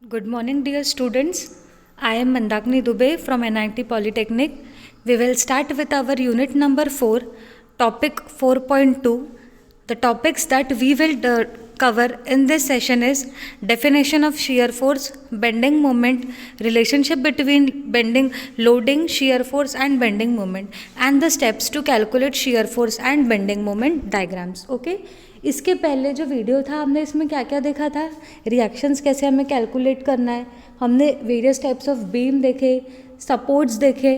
Good morning, dear students. I am Mandakini Dubey from NIT Polytechnic. We will start with our unit number 4, topic 4.2. The topics that we will cover in this session is definition of shear force, bending moment, relationship between bending, loading, shear force and bending moment, and the steps to calculate shear force and bending moment diagrams. Okay? इसके पहले जो video था हमने इसमें क्या क्या देखा था, रिएक्शंस कैसे हमें कैलकुलेट करना है, हमने वेरियस टाइप्स ऑफ बीम देखे, सपोर्ट्स देखे,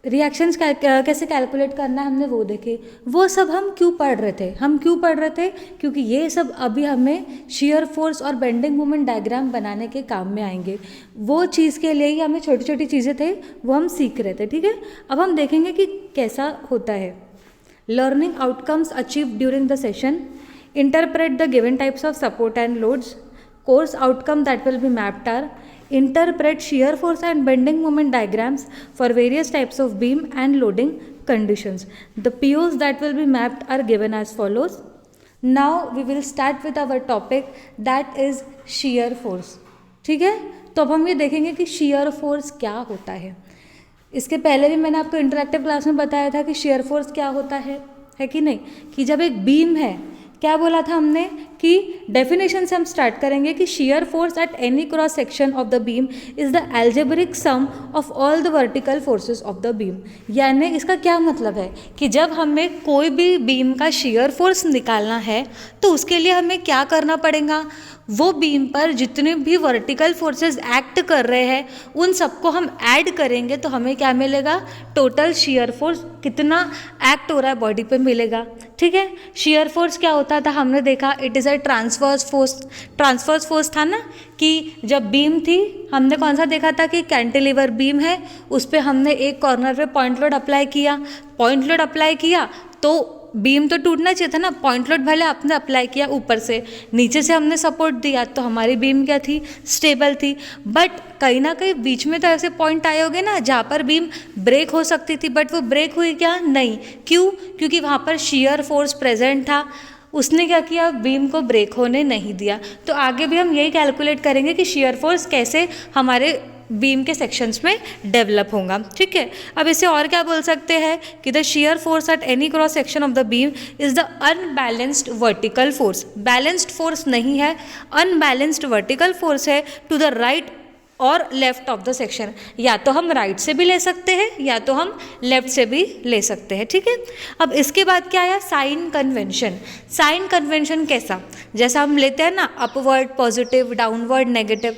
रिएक्शंस कैसे कैलकुलेट करना है हमने वो देखे। वो सब हम क्यों पढ़ रहे थे क्योंकि ये सब अभी हमें shear फोर्स और बेंडिंग मोमेंट डायग्राम बनाने के काम में आएंगे। वो चीज़ के लिए ही हमें छोटी छोटी चीज़ें थे वो हम सीख रहे थे। ठीक है, अब हम देखेंगे कि कैसा होता है। Learning outcomes achieved during the session. Interpret the given types of support and loads. Course outcome that will be mapped are: interpret shear force and bending moment diagrams for various types of beam and loading conditions. The POs that will be mapped are given as follows. Now we will start with our topic that is shear force. ठीक है, तो अब हम ये देखेंगे कि shear force क्या होता है। इसके पहले भी मैंने आपको इंटरैक्टिव क्लास में बताया था कि shear force क्या होता है कि नहीं, कि जब एक बीम है, क्या बोला था हमने कि डेफिनेशन से हम स्टार्ट करेंगे कि shear force at any cross section of the beam is the algebraic sum of all the vertical forces of the beam। यानी इसका क्या मतलब है कि जब हमें कोई भी बीम का shear force निकालना है तो उसके लिए हमें क्या करना पड़ेगा, वो बीम पर जितने भी वर्टिकल फोर्सेस एक्ट कर रहे हैं उन सबको हम ऐड करेंगे तो हमें क्या मिलेगा, टोटल shear फोर्स कितना एक्ट हो रहा है बॉडी पे मिलेगा। ठीक है, shear फोर्स क्या होता था हमने देखा, it is a transverse force था ना, कि जब बीम थी हमने कौन सा देखा था कि कैंटिलीवर बीम है, उस पर हमने एक कॉर्नर पे पॉइंट लोड अप्लाई किया तो बीम तो टूटना चाहिए था ना, पॉइंट लोड भले आपने अप्लाई किया ऊपर से, नीचे से हमने सपोर्ट दिया तो हमारी बीम क्या थी, स्टेबल थी। बट कहीं ना कहीं बीच में तो ऐसे पॉइंट आए होंगे ना जहाँ पर बीम ब्रेक हो सकती थी, बट वो ब्रेक हुई क्या, नहीं। क्यों? क्योंकि वहाँ पर shear फोर्स प्रेजेंट था, उसने क्या किया, बीम को ब्रेक होने नहीं दिया। तो आगे भी हम यही कैलकुलेट करेंगे कि shear फोर्स कैसे हमारे बीम के सेक्शंस में डेवलप होगा। ठीक है, अब इसे और क्या बोल सकते हैं कि the shear force at any cross section of the beam is the unbalanced vertical force. Balanced force नहीं है, अनबैलेंस्ड वर्टिकल फोर्स है टू द राइट और लेफ्ट ऑफ द सेक्शन। या तो हम राइट से भी ले सकते हैं या तो हम लेफ्ट से भी ले सकते हैं। ठीक है, अब इसके बाद क्या आया, साइन कन्वेंशन। साइन कन्वेंशन कैसा, जैसा हम लेते हैं ना अपवर्ड पॉजिटिव, डाउनवर्ड नेगेटिव,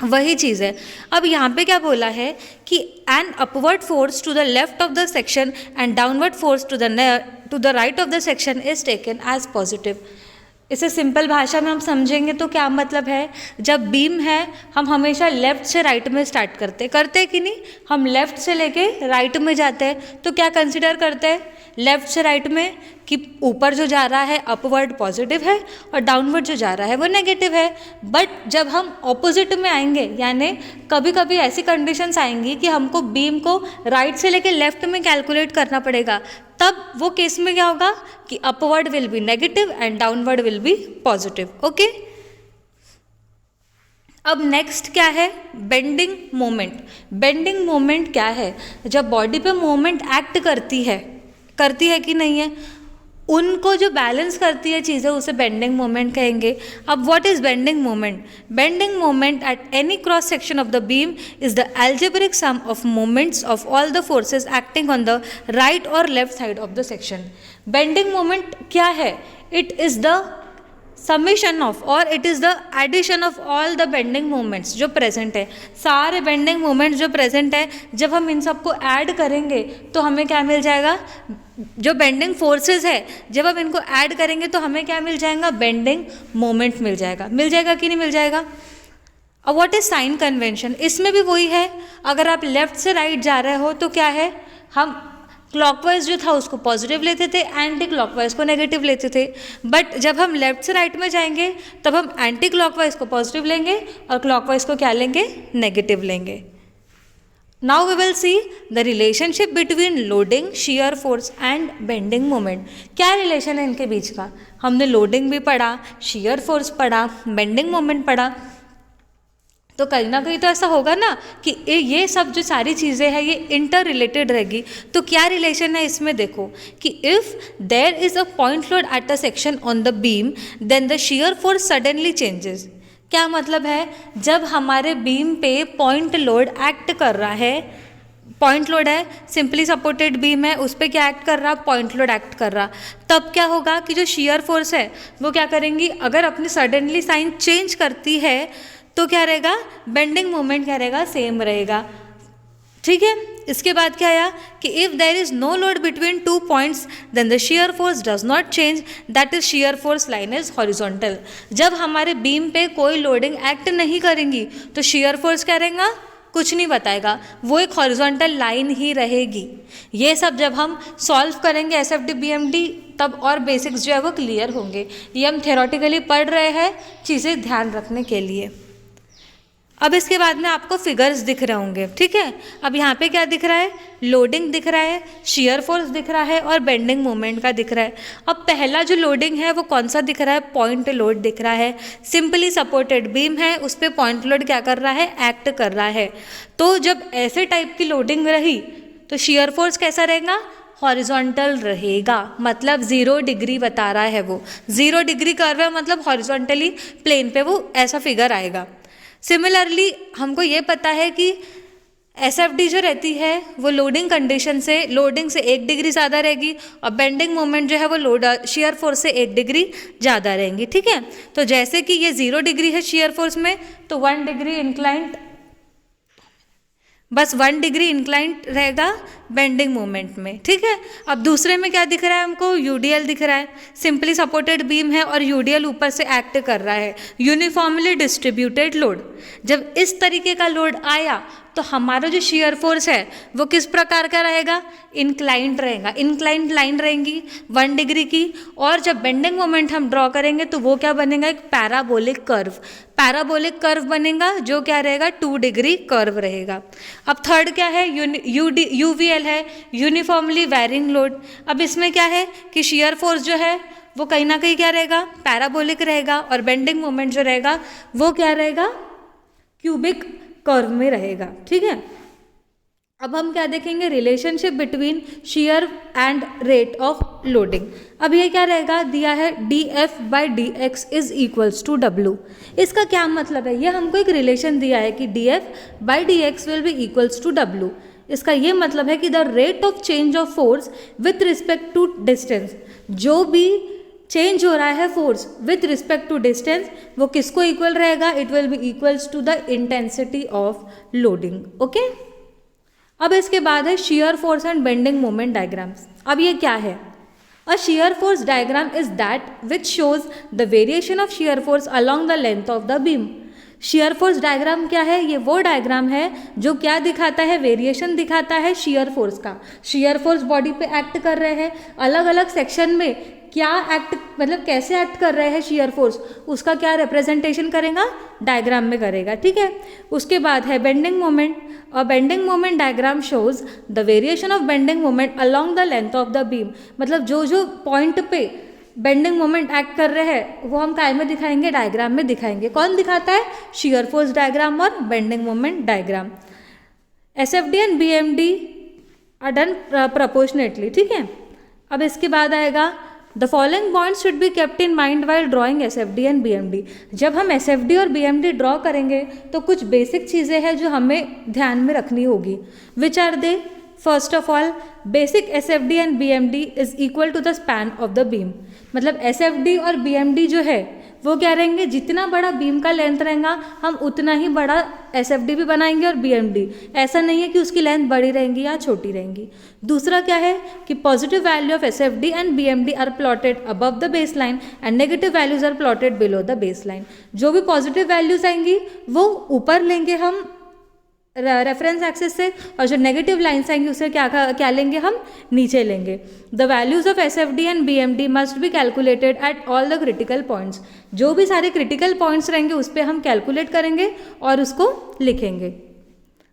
वही चीज़ है। अब यहाँ पे क्या बोला है कि an upward force to the left of the section and downward force to the right of the section is taken as positive. इसे सिंपल भाषा में हम समझेंगे तो क्या मतलब है, जब बीम है हम हमेशा लेफ़्ट से राइट में स्टार्ट करते कि नहीं, हम लेफ़्ट से लेके राइट में जाते हैं तो क्या कंसिडर करते हैं, लेफ़्ट से राइट में कि ऊपर जो जा रहा है अपवर्ड पॉजिटिव है और डाउनवर्ड जो जा रहा है वो नेगेटिव है। बट जब हम ऑपोजिट में आएंगे, यानी कभी कभी ऐसी कंडीशंस आएंगी कि हमको बीम को राइट से लेके लेफ्ट में कैलकुलेट करना पड़ेगा, तब वो केस में क्या होगा कि upward will be negative and downward will be positive. Okay, अब नेक्स्ट क्या है, बेंडिंग मोमेंट। बेंडिंग मोमेंट क्या है, जब बॉडी पे मोमेंट एक्ट करती है कि नहीं है, उनको जो बैलेंस करती है चीज़ें उसे बेंडिंग मोमेंट कहेंगे। अब what is bending moment, bending moment at any cross section of the beam is the algebraic sum of moments of all the forces acting on the right or left side of the section। Bending moment क्या है, it is the summation of और it is the addition of all the bending moments जो present है, सारे bending moments जो present है, जब हम इन सबको ऐड करेंगे तो हमें क्या मिल जाएगा, जो बेंडिंग फोर्सेस है जब हम इनको ऐड करेंगे तो हमें क्या मिल जाएगा, बेंडिंग मोमेंट मिल जाएगा कि नहीं मिल जाएगा। अब व्हाट इज साइन कन्वेंशन, इसमें भी वही है, अगर आप लेफ्ट से राइट जा रहे हो तो क्या है, हम क्लॉकवाइज जो था उसको पॉजिटिव लेते थे, एंटी क्लॉकवाइज को नेगेटिव लेते थे। बट जब हम लेफ्ट से राइट में जाएंगे तब हम एंटी क्लॉकवाइज को पॉजिटिव लेंगे और क्लॉकवाइज को क्या लेंगे, नेगेटिव लेंगे। Now we will see the relationship between loading, shear force and bending moment. क्या रिलेशन है इनके बीच का, हमने लोडिंग भी पढ़ा, shear फोर्स पढ़ा, बेंडिंग मोमेंट पढ़ा। तो कहीं ना कहीं तो ऐसा होगा ना कि ये सब जो सारी चीज़ें हैं ये इंटर रिलेटेड रहेगी। तो क्या रिलेशन है इसमें, देखो कि if there is a point load at a section on the beam then the shear force suddenly changes. क्या मतलब है, जब हमारे बीम पे पॉइंट लोड एक्ट कर रहा है, पॉइंट लोड है, सिंपली सपोर्टेड बीम है, उस पर क्या एक्ट कर रहा, पॉइंट लोड एक्ट कर रहा, तब क्या होगा कि जो शियर फोर्स है वो क्या करेंगी, अगर अपनी सडनली साइन चेंज करती है तो क्या रहेगा, बेंडिंग मोमेंट क्या रहेगा, सेम रहेगा। ठीक है, इसके बाद क्या आया कि if there is no load between two points then the shear force does not change, that is shear force line is horizontal. जब हमारे बीम पे कोई लोडिंग एक्ट नहीं करेंगी तो शियर फोर्स क्या रहेगा, कुछ नहीं बताएगा, वो एक हॉरिजॉन्टल लाइन ही रहेगी। ये सब जब हम सॉल्व करेंगे एसएफडी बीएमडी तब और बेसिक्स जो है वो क्लियर होंगे। ये हम थ्योरेटिकली पढ़ रहे हैं चीज़ें ध्यान रखने के लिए। अब इसके बाद में आपको फिगर्स दिख रहे होंगे, ठीक है। अब यहाँ पे क्या दिख रहा है, लोडिंग दिख रहा है, शियर फोर्स दिख रहा है और बेंडिंग मोमेंट का दिख रहा है। अब पहला जो लोडिंग है वो कौन सा दिख रहा है, पॉइंट लोड दिख रहा है। सिंपली सपोर्टेड बीम है, उस पर पॉइंट लोड क्या कर रहा है, एक्ट कर रहा है। तो जब ऐसे टाइप की लोडिंग रही तो शियर फोर्स कैसा रहेगा, हॉरिजॉन्टल रहेगा, मतलब 0 डिग्री बता रहा है वो, 0 डिग्री कर्व है, मतलब हॉरिजॉन्टली प्लेन पे वो ऐसा फिगर आएगा। सिमिलरली हमको ये पता है कि एसएफडी जो रहती है वो लोडिंग कंडीशन से, लोडिंग से 1 डिग्री ज़्यादा रहेगी और बेंडिंग मोमेंट जो है वो लोड शियर फोर्स से 1 डिग्री ज़्यादा रहेंगी, ठीक है। तो जैसे कि ये 0 डिग्री है शियर फोर्स में तो 1 डिग्री इंक्लाइंट, बस 1 डिग्री इंक्लाइंट रहेगा बेंडिंग मोमेंट में, ठीक है। अब दूसरे में क्या दिख रहा है हमको, यूडीएल दिख रहा है, सिंपली सपोर्टेड बीम है और यूडीएल ऊपर से एक्ट कर रहा है, यूनिफॉर्मली डिस्ट्रीब्यूटेड लोड। जब इस तरीके का लोड आया तो हमारा जो शियर फोर्स है वो किस प्रकार का रहेगा, इंक्लाइंट रहेगा, इंक्लाइंट लाइन रहेंगी 1 डिग्री की। और जब बेंडिंग मोमेंट हम ड्रॉ करेंगे तो वो क्या बनेगा, एक पैराबोलिक कर्व, पैराबोलिक कर्व बनेगा जो क्या रहेगा, 2 डिग्री कर्व रहेगा। अब थर्ड क्या है, यूवीएल है, यूनिफॉर्मली वेरिंग लोड। अब इसमें क्या है कि शियर फोर्स जो है वो कहीं ना कहीं क्या रहेगा, पैराबोलिक रहेगा और बेंडिंग मोमेंट जो रहेगा वो क्या रहेगा, क्यूबिक कर्व में रहेगा, ठीक है। अब हम क्या देखेंगे, relationship between shear and rate of loading. अब ये क्या रहेगा, दिया है dF/dx is equals to W। इसका क्या मतलब है, ये हमको एक रिलेशन दिया है कि dF/dx will be equals to W। इसका ये मतलब है कि the rate of change of force with respect to distance, जो भी चेंज हो रहा है force with respect to distance वो किसको इक्वल रहेगा, it will be equals to the intensity of loading, okay. अब इसके बाद है shear force and bending moment diagrams. अब ये क्या है, a shear force diagram is that which shows the variation of shear force along the length of the beam. Shear force diagram क्या है, ये वो डायग्राम है जो क्या दिखाता है, वेरिएशन दिखाता है शियर फोर्स का। शियर फोर्स बॉडी पे एक्ट कर रहे हैं, अलग अलग सेक्शन में क्या एक्ट, मतलब कैसे एक्ट कर रहे हैं शियर फोर्स, उसका क्या रिप्रेजेंटेशन करेगा, डायग्राम में करेगा, ठीक है। उसके बाद है bending moment. A bending moment diagram shows the variation of bending moment along the length of the beam. मतलब जो जो पॉइंट पे बेंडिंग मोमेंट एक्ट कर रहे हैं वो हम काय में दिखाएंगे, डायग्राम में दिखाएंगे। कौन दिखाता है, शियर फोर्स डायग्राम और bending moment diagram. SFD and BMD are done proportionately, ठीक है। अब इसके बाद आएगा the following points should be kept in mind while drawing SFD and BMD. जब हम एसएफडी और बीएमडी ड्रॉ करेंगे तो कुछ बेसिक चीज़ें हैं जो हमें ध्यान में रखनी होगी। Which are they, first of all basic SFD and BMD is equal to the span of the beam. मतलब एसएफडी और बीएमडी जो है वो क्या रहेंगे, जितना बड़ा बीम का लेंथ रहेगा हम उतना ही बड़ा एसएफडी भी बनाएंगे और बीएमडी। ऐसा नहीं है कि उसकी लेंथ बड़ी रहेंगी या छोटी रहेंगी। दूसरा क्या है कि positive value of SFD and BMD are plotted above the base line and negative values are plotted below the base line. जो भी पॉजिटिव वैल्यूज आएंगी वो ऊपर लेंगे हम रेफरेंस एक्सिस से, और जो नेगेटिव लाइन्स आएंगी उसे क्या लेंगे हम, नीचे लेंगे। The values of SFD and BMD must be calculated at all the critical points. जो भी सारे क्रिटिकल पॉइंट्स रहेंगे उस पर हम कैलकुलेट करेंगे और उसको लिखेंगे।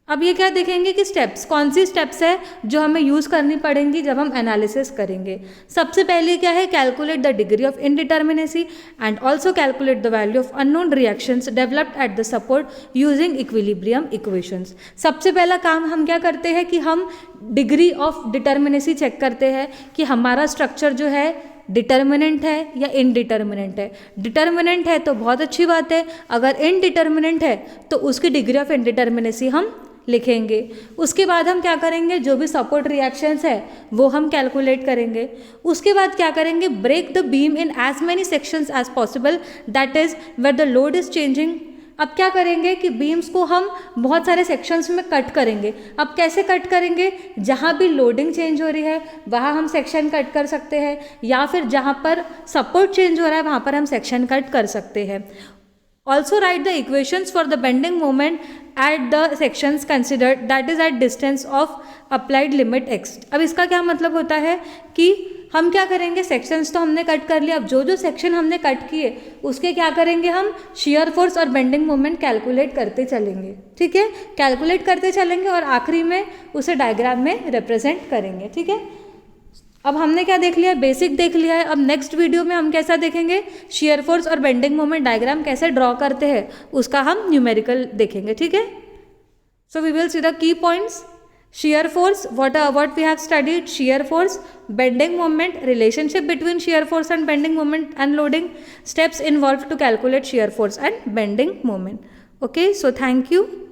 अब ये क्या देखेंगे कि स्टेप्स, कौन सी स्टेप्स है जो हमें यूज़ करनी पड़ेंगी जब हम एनालिसिस करेंगे। सबसे पहले क्या है, calculate the degree of indeterminacy and also calculate the value of unknown reactions developed at the support using equilibrium equations. सबसे पहला काम हम क्या करते हैं कि हम डिग्री ऑफ डिटर्मिनेसी चेक करते हैं कि हमारा स्ट्रक्चर जो है डिटर्मिनेंट है या इनडिटर्मिनेंट है। डिटर्मिनेंट है तो बहुत अच्छी बात है, अगर इनडिटर्मिनेंट है तो उसकी डिग्री ऑफ इनडिटर्मिनेसी हम लिखेंगे। उसके बाद हम क्या करेंगे, जो भी सपोर्ट रिएक्शंस है वो हम कैलकुलेट करेंगे। उसके बाद क्या करेंगे, break the beam in as many sections as possible that is where the load is changing. अब क्या करेंगे कि बीम्स को हम बहुत सारे सेक्शंस में कट करेंगे। अब कैसे कट करेंगे, जहाँ भी लोडिंग चेंज हो रही है वहाँ हम सेक्शन कट कर सकते हैं, या फिर जहाँ पर सपोर्ट चेंज हो रहा है वहाँ पर हम सेक्शन कट कर सकते हैं। Also write the equations for the bending moment at the sections considered, that is at distance of applied limit x। अब इसका क्या मतलब होता है कि हम क्या करेंगे, सेक्शंस तो हमने कट कर लिया, अब जो जो सेक्शन हमने कट किए उसके क्या करेंगे, हम शियर फोर्स और बेंडिंग मोमेंट कैलकुलेट करते चलेंगे। ठीक है, कैलकुलेट करते चलेंगे और आखिरी में उसे डायग्राम में रिप्रेजेंट करेंगे। ठीक है, अब हमने क्या देख लिया, बेसिक देख लिया है। अब नेक्स्ट वीडियो में हम कैसा देखेंगे, शियर फोर्स और बेंडिंग मोमेंट डायग्राम कैसे ड्रॉ करते हैं उसका हम न्यूमेरिकल देखेंगे। ठीक है, so we will see the key points. Shear force, what we have studied, shear force, bending moment, relationship between shear force and bending moment and loading, steps involved to calculate shear force and bending moment. Okay, so thank you.